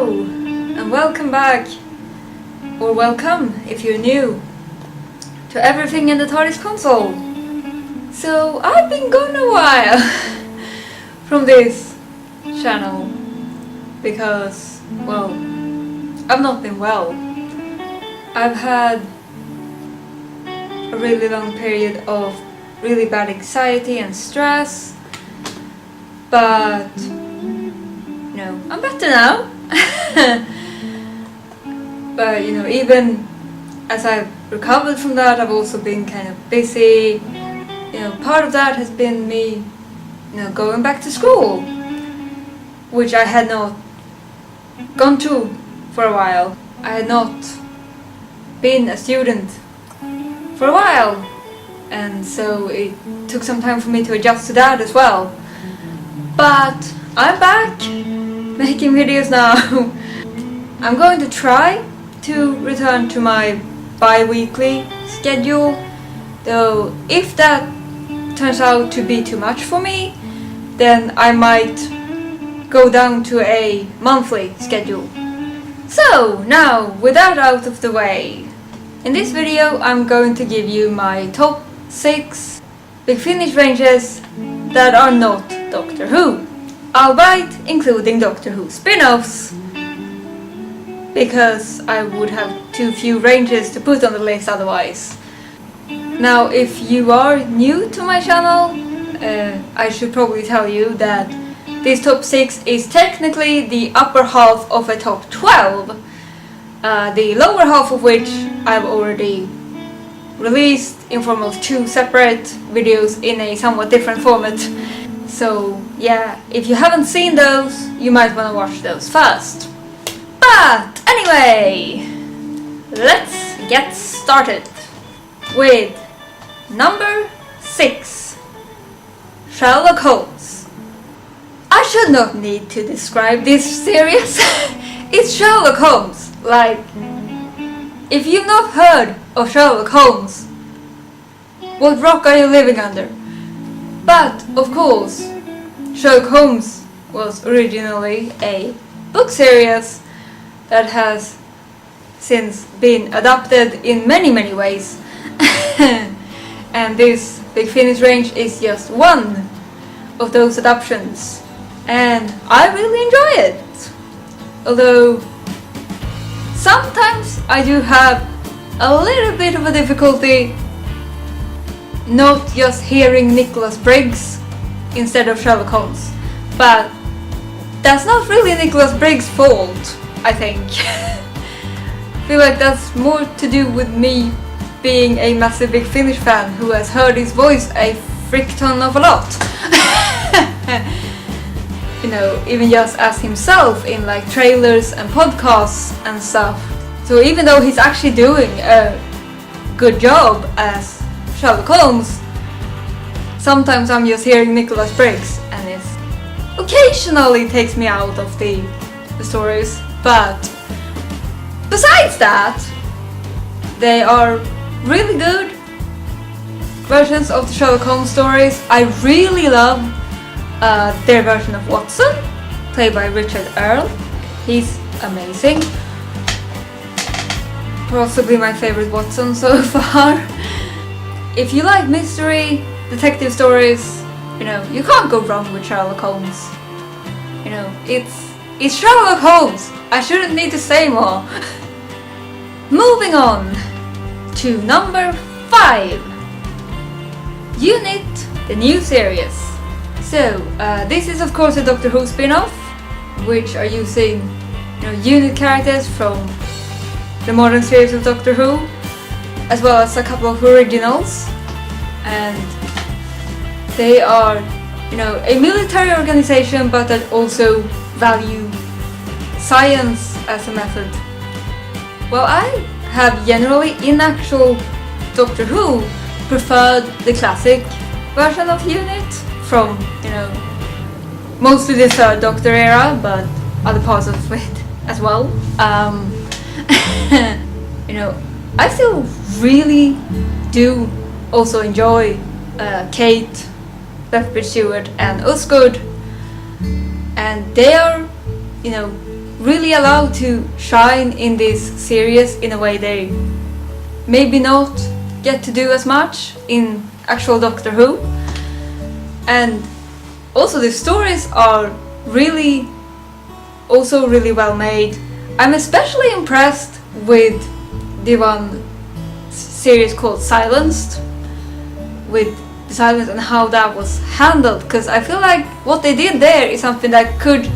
Hello and welcome back, or welcome if you're new, to Everything in the TARDIS console. So I've been gone a while from this channel because, well, I've not been well. I've had a really long period of really bad anxiety and stress, but I'm better now. But even as I've recovered from that, I've also been kind of busy. Part of that has been me going back to school, which I had not gone to for a while. I had not been a student for a while, and so it took some time for me to adjust to that as well. But I'm back making videos now. I'm going to try to return to my bi-weekly schedule, though if that turns out to be too much for me, then I might go down to a monthly schedule. So now, with that out of the way, in this video I'm going to give you my top 6 Big Finish ranges that are not Doctor Who, albeit including Doctor Who spin-offs, because I would have too few ranges to put on the list otherwise. Now, if you are new to my channel, I should probably tell you that this top 6 is technically the upper half of a top 12, the lower half of which I've already released in form of 2 separate videos in a somewhat different format. So yeah, if you haven't seen those, you might want to watch those first. But anyway, let's get started with number 6, Sherlock Holmes. I should not need to describe this series. It's Sherlock Holmes. Like, if you've not heard of Sherlock Holmes, what rock are you living under? But, of course, Sherlock Holmes was originally a book series that has since been adapted in many ways. And this Big Finish range is just one of those adaptations, and I really enjoy it. Although sometimes I do have a little bit of a difficulty not just hearing Nicholas Briggs instead of Sherlock Holmes. But that's not really Nicholas Briggs' fault, I think. I feel like that's more to do with me being a massive Big Finish fan who has heard his voice a frick ton of a lot. Even just as himself in like trailers and podcasts and stuff. So even though he's actually doing a good job as Sherlock Holmes, sometimes I'm just hearing Nicholas Briggs, and it occasionally takes me out of the stories. But besides that, they are really good versions of the Sherlock Holmes stories. I really love their version of Watson, played by Richard Earle. He's amazing. Possibly my favorite Watson so far. If you like mystery, detective stories, you can't go wrong with Sherlock Holmes. It's Sherlock Holmes. I shouldn't need to say more. Moving on to number 5, Unit, the new series. So this is of course a Doctor Who spin-off, which are using Unit characters from the modern series of Doctor Who, as well as a couple of originals, and they are, a military organization, but that also value science as a method. Well, I have generally, in actual Doctor Who, preferred the classic version of Unit from, mostly the 3rd Doctor era, but other parts of it as well. I still really do also enjoy Kate, Lethbridge Stewart and Osgood, and they are, really allowed to shine in this series in a way they maybe not get to do as much in actual Doctor Who. And also the stories are really well made. I'm especially impressed with the one series called Silenced, with the silence and how that was handled, because I feel like what they did there is something that could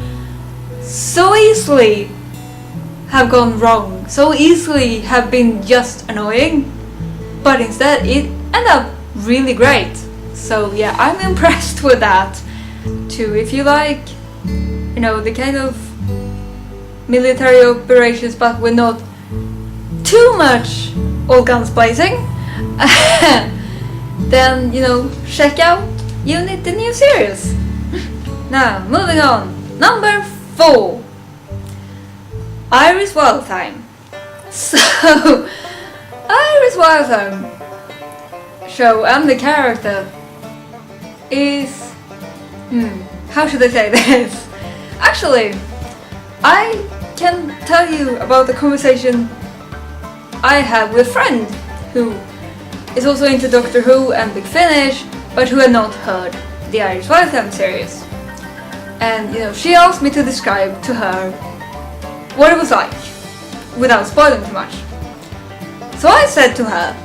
so easily have gone wrong, so easily have been just annoying, but instead it ended up really great. So yeah, I'm impressed with that too. If you like, you know, the kind of military operations but with not too much all guns blazing, then, you know, check out Unit, the new series. Now, moving on. Number 4. Iris Wildthyme. So, Iris Wildthyme show and the character is... how should I say this? Actually, I can tell you about the conversation I had with a friend who is also into Doctor Who and Big Finish, but who had not heard the Iris Wildthyme series. And, you know, she asked me to describe to her what it was like, without spoiling too much. So I said to her,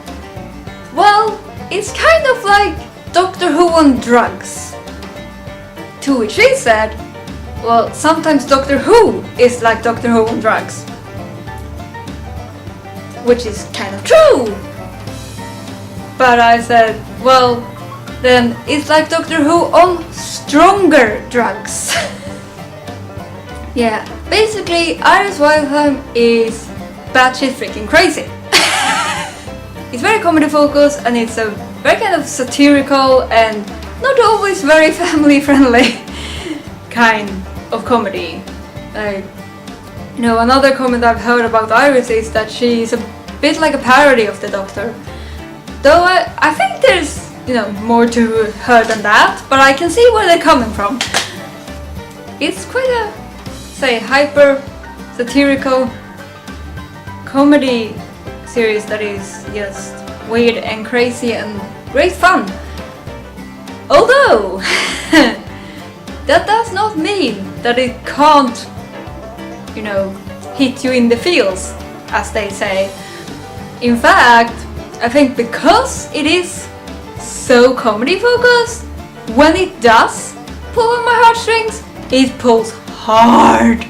well, it's kind of like Doctor Who on drugs. To which she said, well, sometimes Doctor Who is like Doctor Who on drugs. Which is kind of true. But I said, well, then it's like Doctor Who on stronger drugs. Yeah, basically Iris Wildthyme is batshit freaking crazy. It's very comedy focused, and it's a very kind of satirical and not always very family friendly kind of comedy. Like, you know, another comment I've heard about Iris is that she's a bit like a parody of the Doctor. Though I think there's, you know, more to her than that, but I can see where they're coming from. It's quite a, say, hyper satirical comedy series that is just weird and crazy and great fun. Although that does not mean that it can't, you know, hit you in the feels, as they say. In fact, I think because it is so comedy focused, when it does pull on my heartstrings, it pulls hard.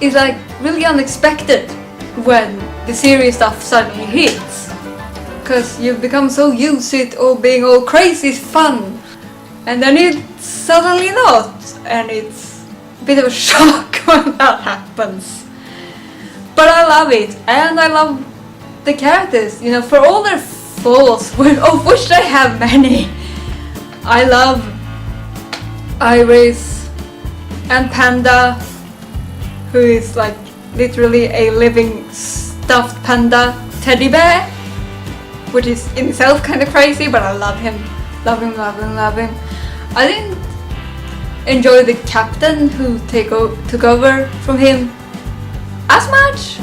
It's like really unexpected when the serious stuff suddenly hits, because you've become so used to it all being all crazy fun, and then it's suddenly not, and it's a bit of a shock when that happens. But I love it, and I love the characters, you know, for all their faults, of which they have many. I love Iris and Panda, who is like literally a living stuffed panda teddy bear, which is in itself kind of crazy, but I love him. Love him, love him, love him. I didn't enjoy the captain who took over from him as much,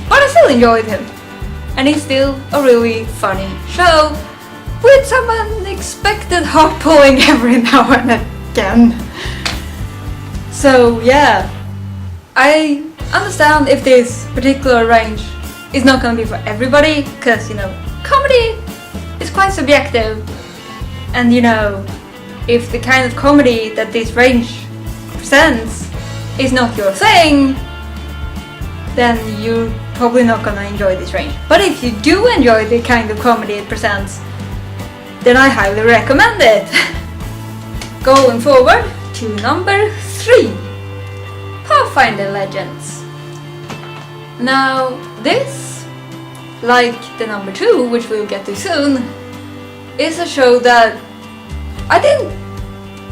but I still enjoyed him. And it's still a really funny show with some unexpected heart pulling every now and again. So yeah, I understand if this particular range is not gonna be for everybody, because, you know, comedy is quite subjective, and, you know, if the kind of comedy that this range presents is not your thing, then you're probably not gonna enjoy this range. But if you do enjoy the kind of comedy it presents, then I highly recommend it. Going forward to number 3, Pathfinder Legends. Now this, like the number 2, which we'll get to soon, is a show that I didn't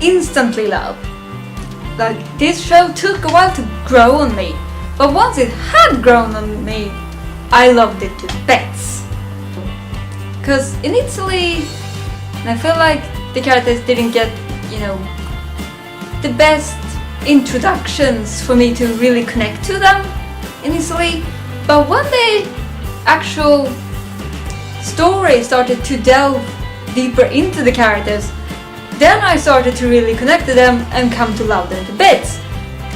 instantly love. Like, this show took a while to grow on me, but once it had grown on me, I loved it to bits. Because initially, I feel like the characters didn't get, you know, the best introductions for me to really connect to them initially, but when the actual story started to delve deeper into the characters, then I started to really connect to them and come to love them to bits.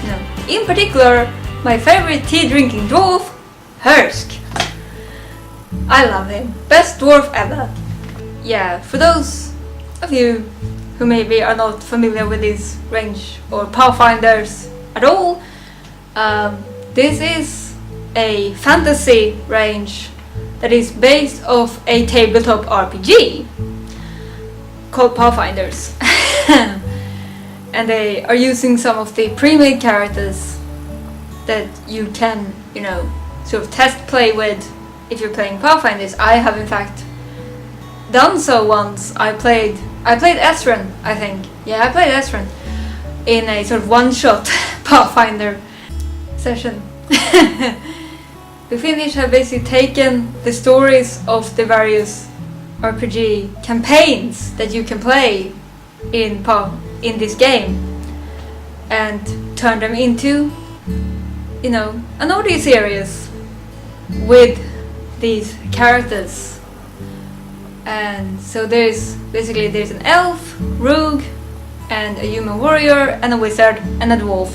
You know, in particular, my favorite tea-drinking dwarf, Hursk. I love him. Best dwarf ever. Yeah, for those of you who maybe are not familiar with this range or Pathfinders at all, this is a fantasy range that is based off a tabletop RPG called Pathfinders. And they are using some of the pre-made characters that you can, you know, sort of test play with if you're playing Pathfinders. I have in fact done so once. I played Esren, I think. Yeah, I played Esren in a sort of one-shot Pathfinder session. The Finnish have basically taken the stories of the various RPG campaigns that you can play in this game and turned them into, you know, an audio series with these characters. And so there's an elf, rogue, and a human warrior, and a wizard, and a dwarf.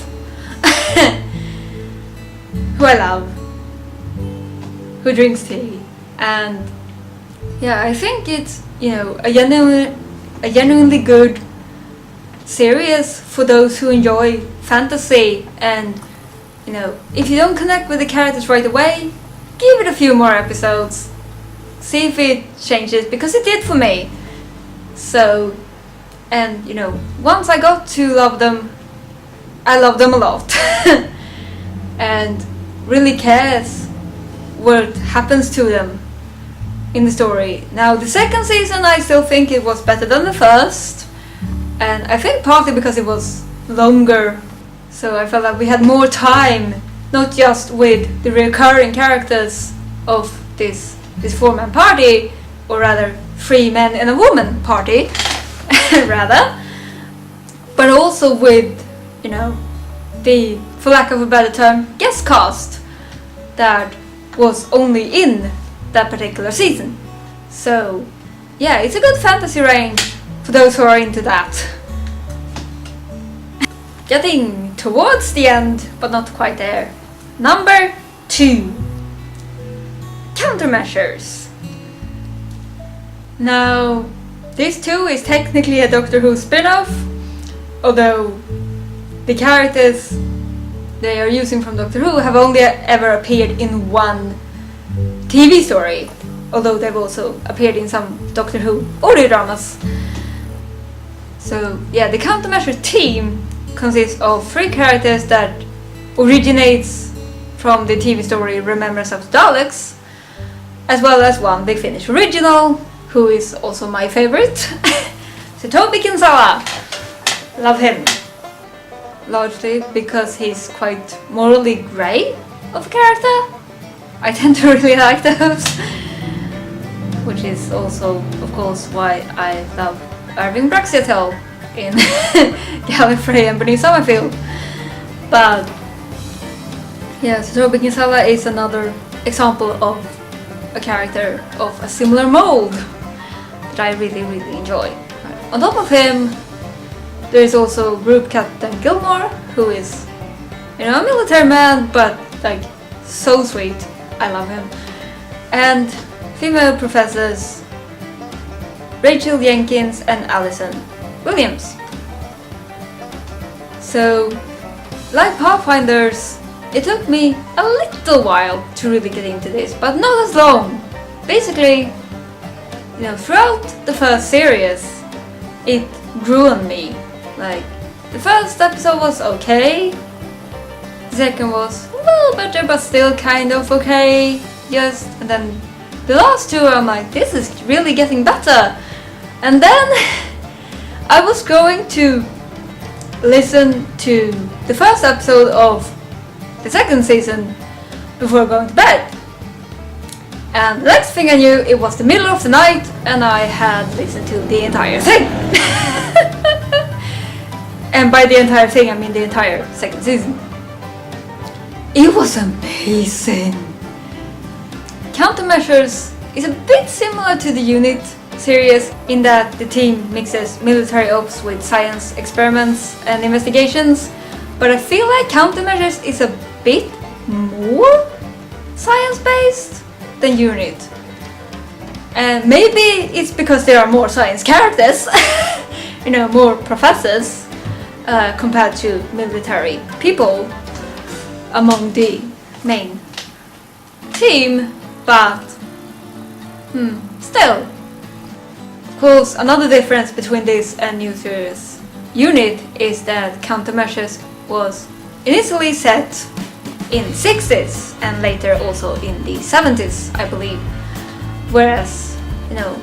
Who I love. Who drinks tea. And yeah, I think it's, you know, a genuinely good series for those who enjoy fantasy. And, you know, if you don't connect with the characters right away, give it a few more episodes. See if it changes, because it did for me. So, and you know, once I got to love them, I love them a lot. And really cares what happens to them in the story. Now, the second season, I still think it was better than the first. And I think partly because it was longer. So I felt like we had more time, not just with the recurring characters of this four-man party, or rather 3 men and a woman party, rather, but also with, you know, the, for lack of a better term, guest cast that was only in that particular season. So yeah, it's a good fantasy range for those who are into that. Getting towards the end, but not quite there. Number 2. Countermeasures. Now, this too is technically a Doctor Who spin-off, although the characters they are using from Doctor Who have only ever appeared in one TV story, although they've also appeared in some Doctor Who audio dramas. So yeah, the Countermeasure team consists of 3 characters that originates from the TV story Remembrance of the Daleks, as well as one Big Finish original, who is also my favorite. So Toby Kinsella. Love him. Largely because he's quite morally grey of a character. I tend to really like those. Which is also, of course, why I love Irving Braxiatel in Gallifrey and Bernice Summerfield. But yeah, so Toby Kinsella is another example of a character of a similar mold that I really, really enjoy. On top of him, there is also Group Captain Gilmore, who is, you know, a military man, but like so sweet. I love him. And female professors Rachel Jenkins and Alison Williams. So, like Pathfinders, it took me a little while to really get into this, but not as long. Basically, you know, throughout the first series, it grew on me. Like, the first episode was okay, the second was a little better, but still kind of okay, and then the last 2 I'm like, this is really getting better. And then I was going to listen to the first episode of the second season before going to bed. And the next thing I knew, it was the middle of the night and I had listened to the entire thing. And by the entire thing, I mean the entire second season. It was amazing. Countermeasures is a bit similar to the Unit series in that the team mixes military ops with science experiments and investigations, but I feel like Countermeasures is a bit more science-based than Unit. And maybe it's because there are more science characters, you know, more professors compared to military people among the main team, but still. Of course, another difference between this and new series Unit is that Countermeasures was initially set in 60s and later also in the 70s, I believe, whereas, you know,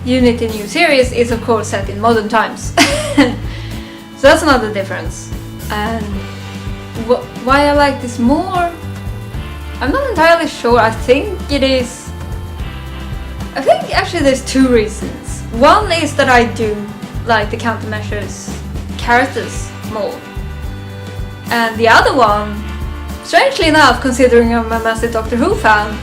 Unit in new series is of course set in modern times. So that's another difference. And why I like this more, I'm not entirely sure. I think actually there's two reasons. One is that I do like the Countermeasures characters more. And the other one, strangely enough, considering I'm a massive Doctor Who fan,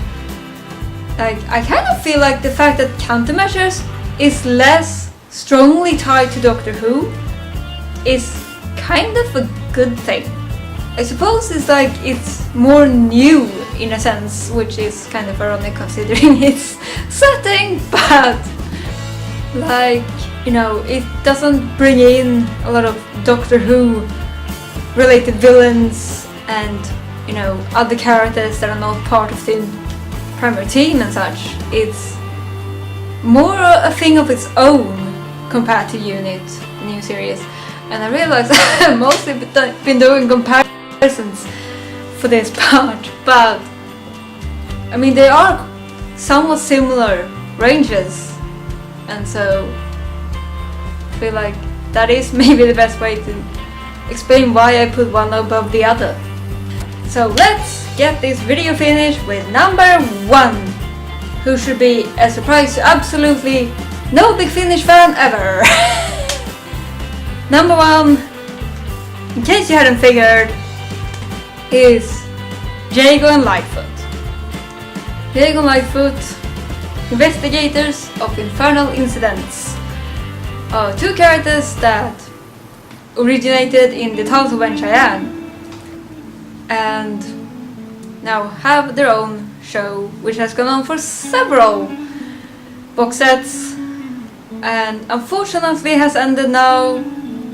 like, I kind of feel like the fact that Countermeasures is less strongly tied to Doctor Who is kind of a good thing. I suppose it's more new in a sense, which is kind of ironic considering its setting, but like, you know, it doesn't bring in a lot of Doctor Who related villains and, you know, other characters that are not part of the primary team and such. It's more a thing of its own compared to Unit, the new series. And I realized I've mostly been doing comparisons for this part, but I mean, they are somewhat similar ranges, and so I feel like that is maybe the best way to explain why I put one above the other. So let's get this video finished with number 1, who should be a surprise to absolutely no Big Finish fan ever. Number 1, in case you hadn't figured, is Jago and Lightfoot. Jago and Lightfoot, investigators of infernal incidents, are two characters that originated in the Tales of Wen-Cheyenne and now have their own show, which has gone on for several box sets and unfortunately has ended now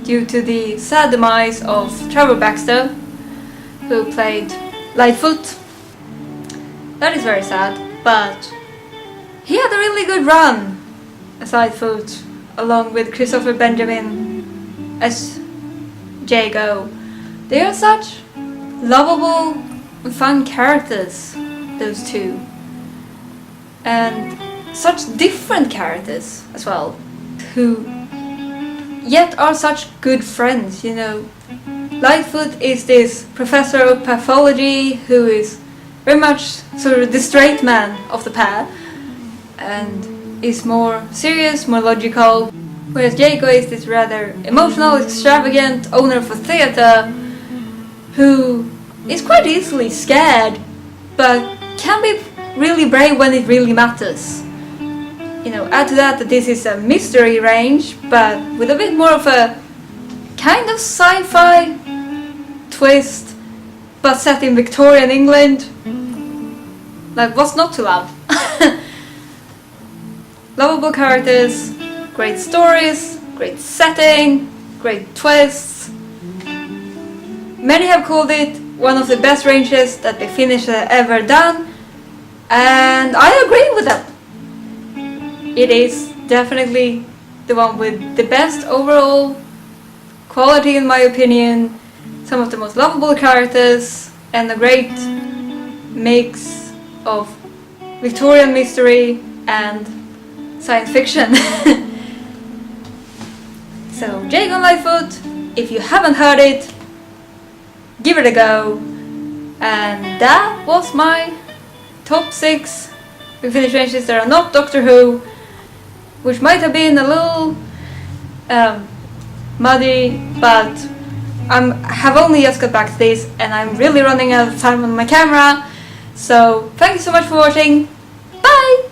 due to the sad demise of Trevor Baxter, who played Lightfoot. That is very sad, but he had a really good run as Lightfoot, along with Christopher Benjamin as Jago. They are such lovable and fun characters, those two, and such different characters as well, who yet are such good friends, you know. Lightfoot is this professor of pathology who is very much sort of the straight man of the pair and is more serious, more logical, whereas Jago is this rather emotional, extravagant owner of a theatre who is quite easily scared but can be really brave when it really matters. You know, add to that this is a mystery range, but with a bit more of a kind of sci-fi twist, but set in Victorian England. Like, what's not to love? Lovable characters, great stories, great setting, great twists. Many have called it one of the best ranges that Big Finish have ever done, and I agree with them. It is definitely the one with the best overall quality in my opinion, some of the most lovable characters, and a great mix of Victorian mystery and science fiction. So Jago and Lightfoot, if you haven't heard it, give it a go. And that was my top 6 Big Finish ranges that are not Doctor Who, which might have been a little muddy, but have only just got back to this and I'm really running out of time on my camera. So thank you so much for watching. Bye!